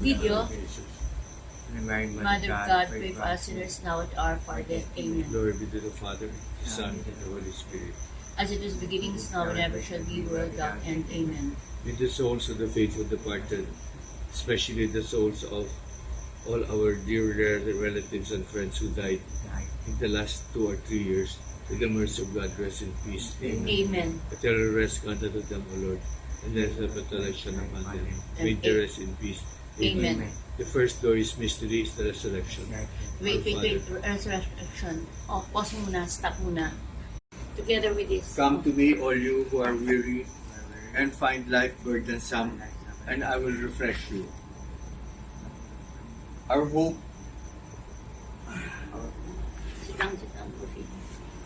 video. Mother of God, pray for us sinners now at our hour of death. Amen. Glory be to the Father, the Son, and the Holy Spirit. As it was beginning, is now, and ever shall be, world without end. Amen. With the souls of the faithful departed, especially the souls of all our dear relatives and friends who died in the last 2 or 3 years, with the mercy of God, rest in peace. Amen. Amen. Eternal rest granted to them, O Lord, and let the resurrection upon them. May they rest in peace. Amen. The first glorious mystery is the resurrection. Wait, resurrection. Oh, pause muna, stop muna. Together with this. Come to me, all you who are weary and find life burdensome, and I will refresh you. Our hope, Sit down, Sophie.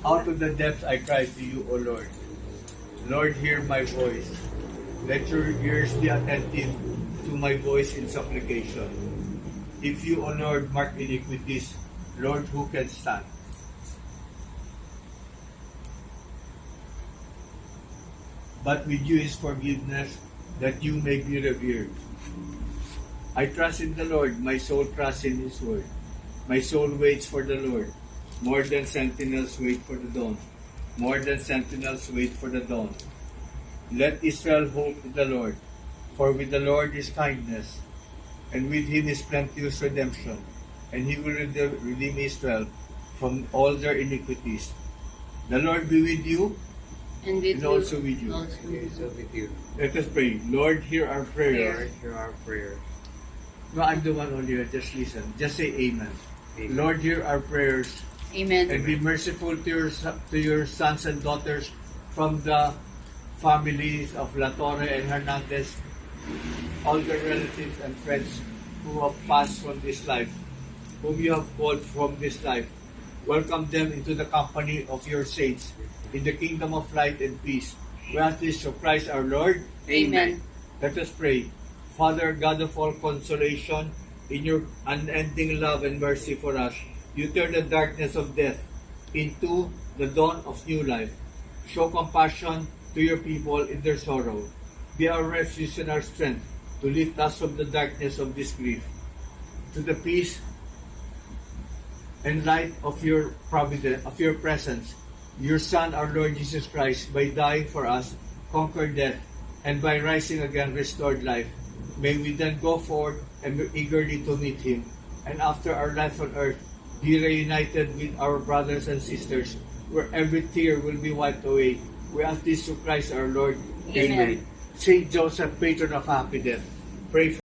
out of the depths I cry to you, O Lord. Lord, hear my voice. Let your ears be attentive to my voice in supplication. If you, O Lord, mark iniquities, Lord, who can stand? But with you is forgiveness, that you may be revered. I trust in the Lord, my soul trusts in His word. My soul waits for the Lord, more than sentinels wait for the dawn. More than sentinels wait for the dawn. Let Israel hope in the Lord, for with the Lord is kindness, and with Him is plenteous redemption, and He will redeem Israel from all their iniquities. The Lord be with you, And with and also with you. Also with you. Let us pray. Lord, hear our prayer. Prayer. Hear our prayer. No, I'm the one only. Just listen. Just say amen. Lord, hear our prayers. Amen. And be merciful to your sons and daughters from the families of La Torre and Hernandez, all their relatives and friends who have passed from this life, whom you have called from this life. Welcome them into the company of your saints, in the kingdom of light and peace. We ask this through Christ our Lord. Amen. Let us pray. Father, God of all consolation, in your unending love and mercy for us, you turn the darkness of death into the dawn of new life. Show compassion to your people in their sorrow. Be our refuge and our strength to lift us from the darkness of this grief to the peace and light of your providence, of your presence. Your Son, our Lord Jesus Christ, by dying for us, conquered death, and by rising again, restored life. May we then go forth and be eagerly to meet Him, and after our life on earth, be reunited with our brothers and sisters, where every tear will be wiped away. We ask this through Christ our Lord. Amen. Saint Joseph, patron of happy death, pray for